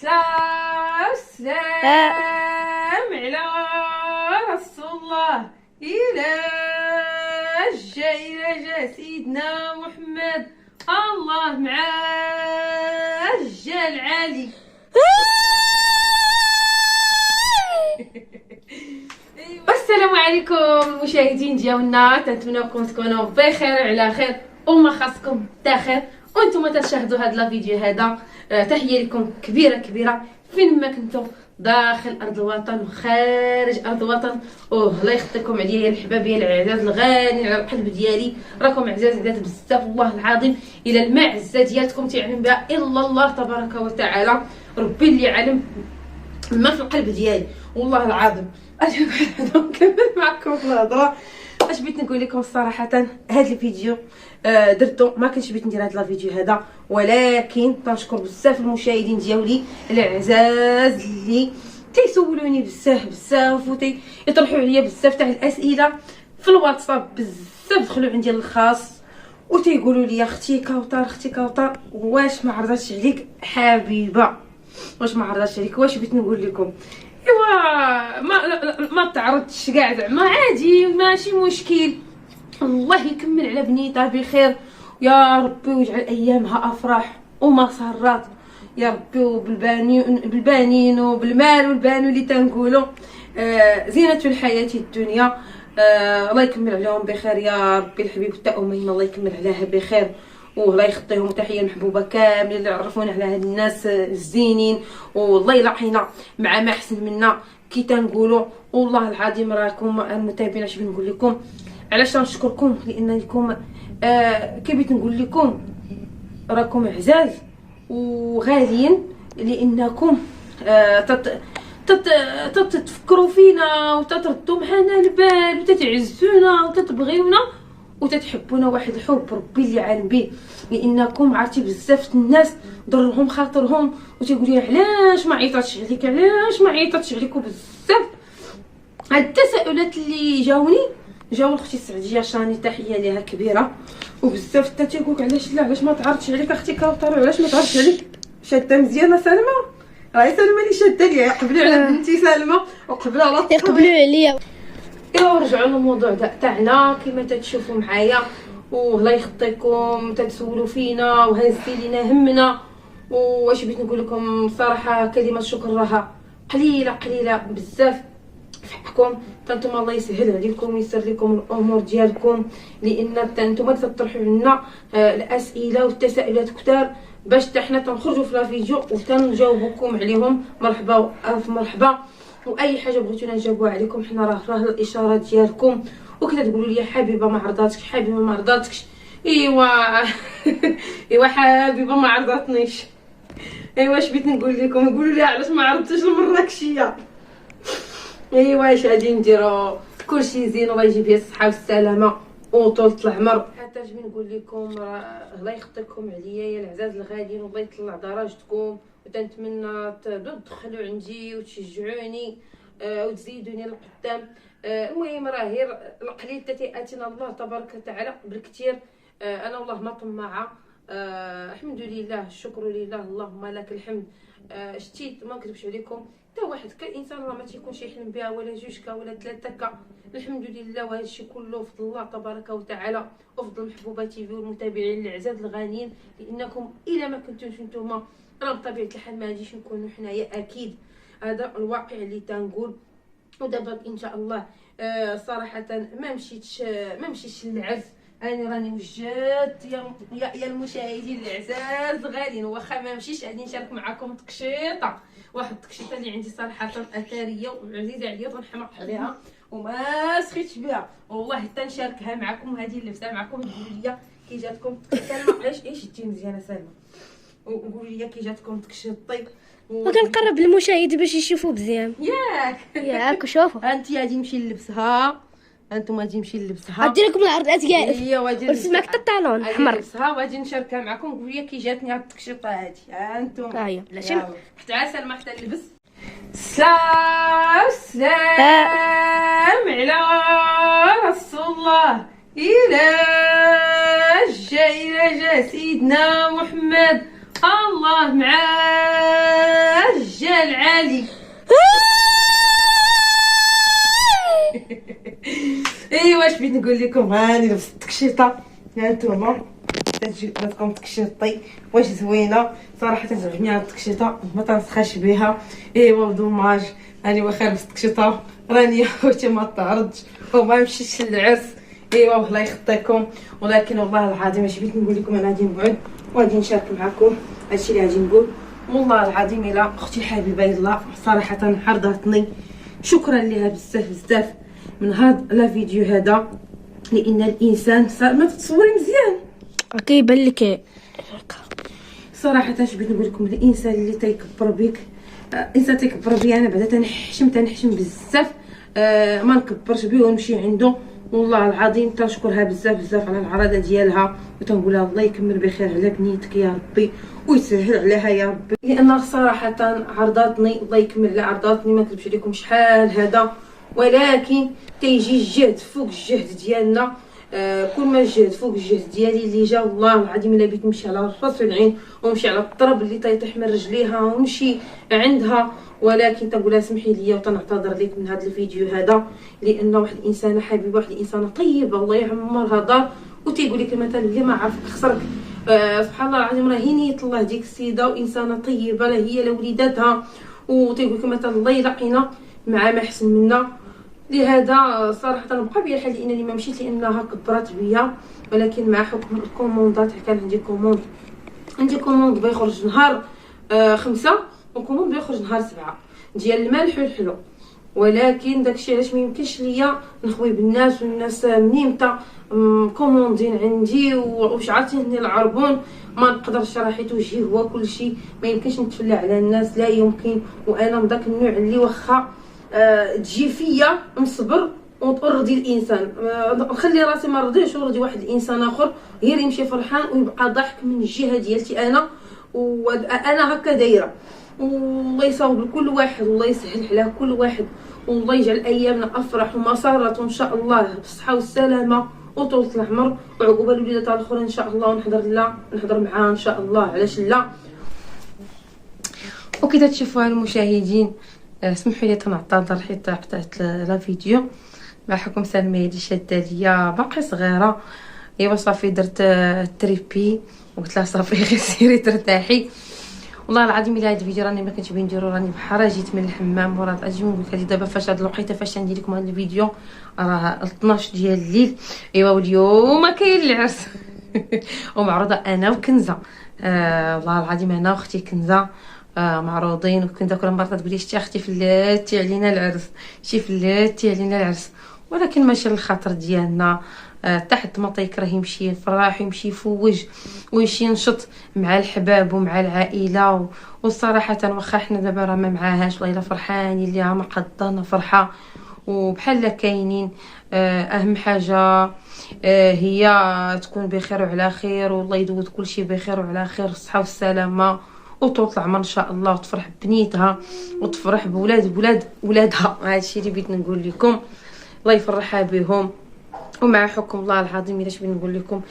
السلام على رسول الله. إلى جا سيدنا محمد، الله معاه الجال عالي. السلام عليكم المشاهدين ديالنا، تنتمنىكم تكونوا بخير وعلى خير وما خاصكم حتى خير وانتم تشاهدوا هذا الفيديو هذا. تحيه لكم كبيره فين ما كنتم، داخل ارض الوطن وخارج ارض الوطن. الله يخطيكم عليا يا الحباب يا العزاز الغالي على القلب ديالي، راكم عزاز بزاف والله العظيم. الى المعزه ديالكم تعلم بها الا الله تبارك وتعالى، ربي اللي علم ما في القلب ديالي والله العظيم. اجي نكمل معكم في الهضره. اش بغيت نقول لكم صراحه، هذا الفيديو درتو ما كنتش بغيت ندير هذا الفيديو هذا، ولكن تنشكر بزاف المشاهدين ديالي العزاز اللي تيسولوني بزاف ويطرحوا عليا بزاف تاع الاسئله في الواتساب. بزاف دخلوا عندي الخاص وتيقولوا لي اختي كوثر واش ما عرضتش عليك حبيبه، واش ما عرضتش عليك. واش بغيت نقول لكم، ايوا ما تعرضتش كاع زعما عادي ماشي مشكل. الله يكمل على بنيتها بخير يا ربي ويجعل ايامها افراح ومسرات يا ربي، وبالبانين وبالمال والبانو اللي تنقولوا زينة الحياة الدنيا. الله يكمل عليهم بخير يا ربي. الحبيب تاع اميمه الله يكمل عليها بخير والله يخطيهم. تحيه محبوبه كاملين اللي عرفونا على هاد الناس الزينين، والله يلاقينا مع ما احسن منا كي تنقولوا. والله العظيم راكم المتابعين اش بنقول لكم، علاش نشكركم، لانكم كي بغيت نقول لكم راكم عزاز وغاليين، لانكم تتفكروا فينا وتتردوا معنا البال وتتعزونا وتتبغيونا وتتحبونا واحد الحب ربي اللي عالم به. لانكم عرفتي بزاف الناس ضرهم خاطرهم وتيقولوا لي علاش ما عيطاتش عليك، علاش ما عيطاتش عليك. بزاف هاد التساؤلات اللي جاو اختي السعديه شاني تحيه ليها كبيره. وبزاف حتى تيقولك علاش ما تعرضتش عليك اختي كوثر، علاش ما تعرضتش عليك. شاده مزيانه سلمى، راهي سلمى اللي شاده ليا، قبلوا على بنتي سلمى وقبلوا على يقبلوا عليا. ايوا رجعوا للموضوع تاعنا كما تتشوفوا معايا. والله يخطيكم تتسولوا فينا وهزتي لينا همنا. واش بغيت نقول لكم صراحه، كلمه شكر راها قليله بزاف في حقكم. انتم الله يسهل عليكم ويسر لكم الامور ديالكم، لان انتم تطرحوا لنا الاسئله والتساؤلات كثار باش حتى حنا تنخرجوا في الفيديو وتنجاوبكم عليهم. مرحبا الف مرحبا. واي حاجه بغيتونا نجاوبوا عليكم حنا راه الاشارات ديالكم. وكذا تقولوا لي حبيبه ما عرضاتكش، حبيبه ما عرضاتكش. ايوا حبيبه ما عرضتنيش. ايوا اش بغيت نقول لكم، يقولوا لي علاش ما عرضتش المراكشيه. ايوا اش غادي نديرو، كلشي زين الله يجيب لي الصحه والسلامه وطولة العمر. حتى اش نقول لكم، الله يخطيكم عليا يا العزاز الغاليين والله يطلع درجتكم. وتنتمنى تدخلوا عندي وتشجعوني وتزيدوني للقدام. المهم راهي القليل تاتينا الله تبارك وتعالى بالكثير. انا والله ما طماعه. الحمد لله الشكر لله اللهم لك الحمد. شتيت ما نكذبش عليكم، حتى واحد كانسان راه ما تيكونش يحلم بها ولا جوجكا ولا ثلاثه. الحمد لله، وهذا الشيء كله فضل الله تبارك وتعالى وفضل محبوبه تيفي والمتابعين العزاز الغاليين. لانكم الا ما كنتوش نتوما راه بطبيعه الحال ما غاديش نكونوا حنايا اكيد. هذا الواقع اللي تنقول. ودابا ان شاء الله صراحه ما مشيتش للعرس. انا راني وجدت يا المشاهدين العزاز غاليين، واخا ما مشيش غادي نشارك معكم تكشيطه، واحد التكشيطه اللي عندي صراحه اثريه وعزيزه عليا وتنحمق عليها وما سخيتش بها والله حتى نشاركها معكم. هذه اللبسه معكم تقولوا لي كي جاتكم سلمى. علاش شتي مزيانه سلمى، وقولوا لي كي جاتكم تكشيطي. وكنقرب المشاهد باش يشوفوا مزيان ياك وشوفوا. انت غادي نمشي نلبسها، انتم غادي نمشي نلبسها، غادي لكم العرض اتقال ايوا ونسمعك حتى الطالون احمر نلبسها وغادي نشاركها معكم. قولوا لي كي جاتني هاد التكشيطه هادي. انتم بلا شم حتى عسل ما حتى نلبس. السلام على رسول الله. الى جا سيدنا محمد، الله معاه العالي. ايوا واش بغيت نقول لكم، هاني لبست التكشيطه، ها نتوما تجي بغاتكم تكشيطي واش زوينه صراحه. تعجبني هاد التكشيطه ما تنسخاش بها. ايوا دوماج هاني واخا لبست التكشيطه راني خوتي ما تعرضش وما مشيتش للعرس. ايوا الله يخطيكم، ولكن والله العظيم اش بغيت نقول لكم، انا غادي نقعد وغادي نشارك معكم هادشي اللي غادي نقول. والله العظيم الا اختي الحبيبه يلا صراحه عرضتني، شكرا لها بزاف بزاف من هاد لا فيديو هذا، لان الانسان ما تتصوري مزيان كيبان لك صراحه. اش بغيت نقول لكم، الانسان اللي تيكبر بك، انسان تيكبر بيا انا بعدا تنحشم بزاف، ما نكبرش بيه ونمشي عنده. والله العظيم تنشكرها بزاف بزاف على العراضه ديالها، وتنقولها الله يكمل بخير على بنيتك يا ربي ويسهل عليها يا ربي، لان صراحه عرضاتني الله يكمل لها، عرضاتني ما نكذبش عليكم شحال هذا، ولكن تيجي الجهد فوق الجهد ديالنا. كل ما الجهد فوق الجهد ديالي اللي جا والله العظيم الا بغيت نمشي على راس العين ونمشي على الطرب اللي تيطيح من رجليها ونمشي عندها، ولكن تنقولها سمحي لي وتنعتذر لك من هذا الفيديو هذا، لان واحد الانسانه حبيبه، واحد الانسانه طيبه الله يعمرها دار، وتيقول لك المثل اللي ما عرفك خسرك. سبحان الله العظيم راه هي الله ديك السيده وانسانه طيبه، لا هي لا وليداتها، وتيقول لك مثلا الله يلقينا مع ما احسن منا. لهذا صراحه نبقى بيا الحال لانني ما مشيت لانها كبرت بيا، ولكن مع حكم الكوموندات كان عندي كوموند بيخرج نهار 5 وكوموند بيخرج نهار 7 ديال المالح والحلو، ولكن داكشي علاش ما يمكنش ليا نخوي بالناس، والناس منين تا كوموندين عندي واش عاطيني العربون ما نقدرش، راه حيت وجهي هو كلشي، ما يمكنش نتفلى على الناس لا يمكن. وانا من داك النوع اللي واخا تجي فيا نصبر ونرضي الانسان، نخلي راسي ما نرضيش ونرضي واحد الانسان اخر، هي اللي يمشي فرحان ويبقى ضاحك من الجهه ديالتي انا، وانا هكا دايره. والله يصاوب لكل واحد والله يسهل على كل واحد، والله يجعل ايامنا افرح ومسارات ان شاء الله بالصحه والسلامه وطولة العمر، وعقوبه الوليدات الاخرى ان شاء الله، ونحضر معاها ان شاء الله، علاش لا. وكذا تشوفوا المشاهدين، سمحوا لي تنعتذر حيت قطعت لا فيديو مع حكم سلمى هادي شاده ليا باقي صغيره. ايوا صافي درت التريبي وقلت لها صافي غير سيري ترتاحي. والله العظيم الا هاد الفيديو راني ما كنتش باغي نديرو، راني بحال جيت من الحمام وراه اجي نقول لك دابا فاش هاد الوقيته فاش ندير لكم هاد الفيديو راه 12 ديال الليل. ايوا واليوم كاين العرس ومعروضه انا وكنزه، والله العظيم انا واختي كنزه معروضين، وكنت كل مره تقولي شتي اختي فلاتي علينا العرس، شتي فلاتي علينا العرس، ولكن ماشي الخاطر ديالنا. تحت ما تيكره يمشي يفرح يمشي يفوج ويمشي ينشط مع الحباب ومع العائله. والصراحه واخا حنا دابا راه ما معاهاش والله الا فرحانين اللي ما قدرنا فرحه وبحال كاينين. اهم حاجه هي تكون بخير وعلى خير، والله يدود كل شيء بخير وعلى خير، الصحه والسلامه وطول العمر ان شاء الله، وتفرح ببنيتها وتفرح ولادها. هادشي اللي بغيت نقول لكم، الله يفرحها بهم. ومع حكم الله العظيم الا بغيت نقول لكم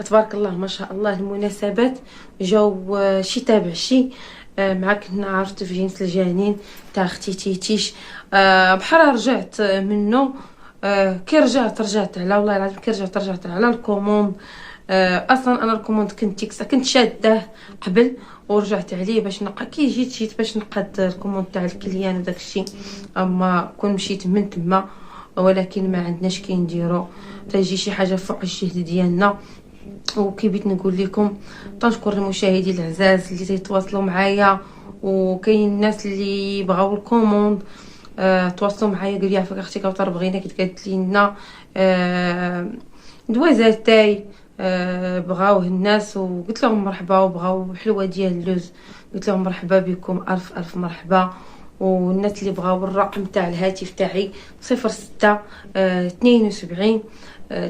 تبارك الله ما شاء الله المناسبات جاو شي تابع شي. مع كنا عرفت في جنس الجنين تاع اختي تيتيش، بحال رجعت منه. كي رجعت على والله العظيم كي رجعت على الكوموند. اصلا انا الكوموند كنت شاداه قبل ورجعت عليه باش نقى كي جيت باش نقاد الكوموند تاع الكليان وداك الشيء، اما كون مشيت من تما ولكن ما عندناش كي نديرو، تجي شي حاجه فوق الجهد ديالنا. وكي بغيت نقول لكم تنشكر المشاهدين العزاز اللي تيتواصلوا معايا، وكاين الناس اللي بغاو الكوموند تواصلوا معايا قال لي عافاك اختي كوثر بغينا كي قالت لينا دوازاتاي بغاوه الناس، وقلت لهم مرحبا، وبغاو حلوه ديال اللوز قلت لهم مرحبا بكم، الف مرحبا. والناس اللي بغاو الرقم تاع الهاتف تاعي 06 72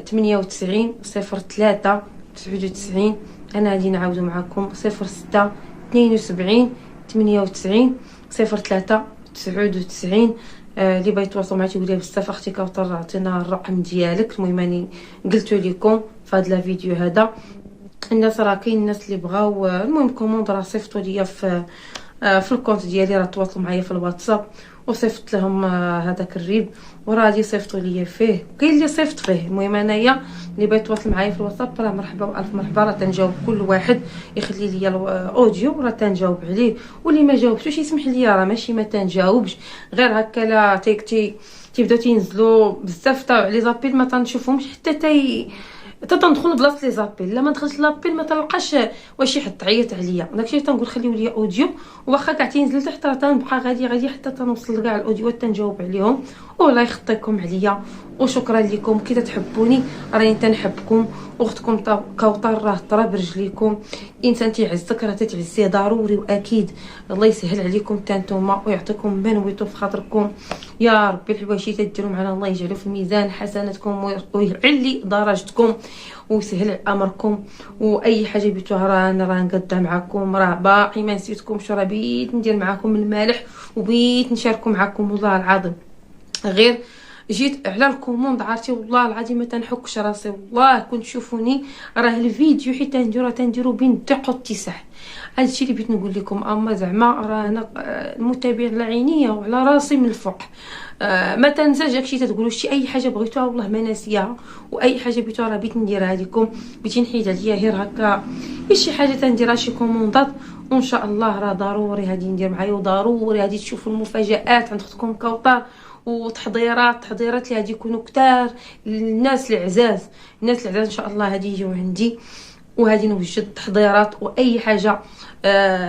98 03 99. انا غادي نعاودو معكم 06 72 98 03 99. اللي بغى يتواصل معايا تيقول لي بزاف اختي كوثر عطينا الرقم ديالك. المهم اني قلت لكم في هذا الفيديو هذا الناس راه كاين الناس اللي بغاو المهم كوموند راه صيفطوا ليا في في الكونت ديالي راه تواصلوا معايا في الواتساب وصيفط لهم هذاك الريب وراه غادي يصيفطوا لي فيه، كاين اللي صيفط فيه. المهم انايا اللي بغى يتواصل معايا في الواتساب راه مرحبا والف مرحبا، راه تنجاوب كل واحد يخلي لي الاوديو راه تنجاوب عليه، واللي ما جاوبتوش يسمح لي، راه ماشي ما تنجاوبش، غير هكا لا تيبداو تينزلوا بزاف تاع لي زابيل ما تنشوفهمش حتى تندخل بلاصه لي زابيل. لا ما دخلت لابيل ما تلقاش واش شي حد تعيط عليا، داكشي تنقول خليو لي اوديو، واخا كاع تينزل تحت راه تنبقى غادي حتى تنوصل لكاع الاوديوات تنجاوب عليهم. والله يخطيكم عليا وشكرا لكم كي تحبوني، راني تنحبكم. اختكم كوثر راه طرا برجليكم، انسان تيعزك راه تتعزيه ضروري واكيد. الله يسهل عليكم حتى نتوما ويعطيكم ما نويتو في خاطركم يا ربي. الحوايج تديروا معنا الله يجعلوا في ميزان حسناتكم ويعلي درجتكم ويسهل امركم، واي حاجه بيتوها راه نقدها معكم، راه باقي ما نسيتكمش، راه بيت ندير معكم المالح وبيت نشاركوا معكم والله العظيم. غير جيت على الكوموند عرفتي والله العظيم ما تنحكش راسي، والله كنت تشوفوني راه الفيديو حيت تنديرو بين الدقه والتسع. هادشي اللي بغيت نقول لكم. اما زعما راه انا المتابعين العينيه وعلى راسي من الفوق. ما تنساش داكشي تتقولوا شي اي حاجه بغيتوها والله ما ناسيها، واي حاجه بغيتوها راه بغيت نديرها لكم، بغيت نحيد عليا غير هكا شي حاجه تنديرها شي كوموندات، وان شاء الله راه ضروري غادي ندير معايا، وضروري غادي تشوفوا المفاجات عند اختكم كوثر وتحضيرات اللي غادي يكونوا كتار. الناس العزاز ان شاء الله غادي يجيو عندي، وغادي نوجد تحضيرات واي حاجه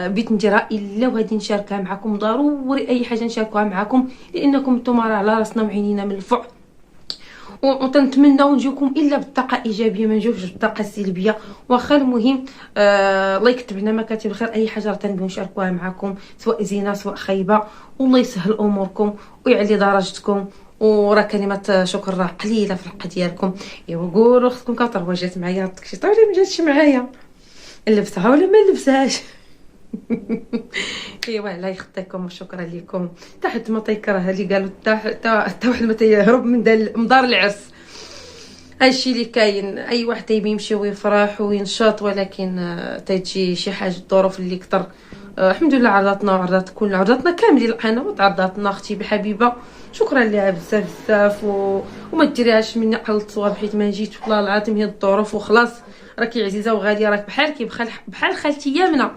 بغيت نديرها الا وغادي نشاركها معكم. ضروري اي حاجه نشاركوها معكم لانكم نتوما راه على راسنا وعينينا من الفوق، وتنتمناو نجيوكم الا بالطاقه ايجابيه ما نجيوش بالطاقه السلبيه. واخا المهم الله يكتب لنا مكاتب الخير، اي حاجه تنبغيو نشاركوها معكم سواء زينه سواء خايبه، والله يسهل اموركم ويعلي درجتكم. وراه كلمه شكر راه قليله في الحق ديالكم. ايوا قولوا اختكم كوثر واش جات معايا التكشيطه ولا ما جاتش معايا، لبسها ولا ما لبسهاش. ايوا الله يخطيكم وشكرا لكم. تحت ما تيكره اللي قالوا حتى واحد ما تيهرب من دار العرس. هادشي اللي كاين، اي واحد تيبي يمشي ويفرح وينشط، ولكن تيجي شي حاجه الظروف اللي كثر. الحمد لله عرضات كل عرضاتنا كاملين القنوات، عرضاتنا اختي بحبيبه شكرا لها بزاف بزاف وما ديريهاش مني على الصواب حيت ما جيت والله العظيم هي الظروف وخلاص. راكي عزيزه وغاليه، راك بحال خالتي يامنه،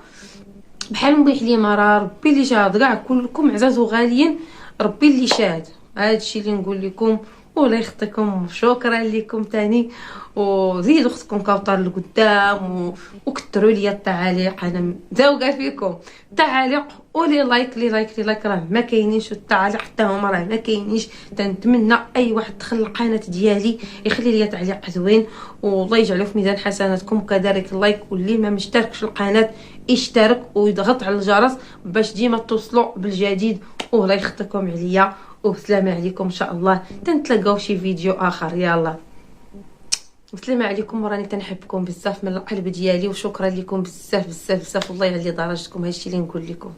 بحال مبيح لي راه ربي اللي شاهد، كاع كلكم عزاز وغاليين ربي اللي شاهد. هادشي اللي نقول لكم والله يخطيكم وشكرا لكم تاني. وزيدوا اختكم كوثر لقدام وكثروا لي التعاليق، انا مزوقه فيكم تعاليق ولي لايك راه ما كاينينش، التعاليق حتى هما راه ما كاينينش. تنتمنى اي واحد دخل القناه ديالي يخلي لي تعليق زوين والله يجعله في ميزان حسناتكم، وكذلك اللايك. واللي ما مشتركش القناه يشترك ويضغط على الجرس باش ديما توصلوا بالجديد. والله يخطيكم عليا وبسلامه عليكم ان شاء الله، تنتلاقاو شي فيديو اخر. يلا بسلامه عليكم، وراني تنحبكم بزاف من القلب ديالي، وشكرا لكم بزاف والله يعلي درجتكم. هادشي اللي نقول لكم.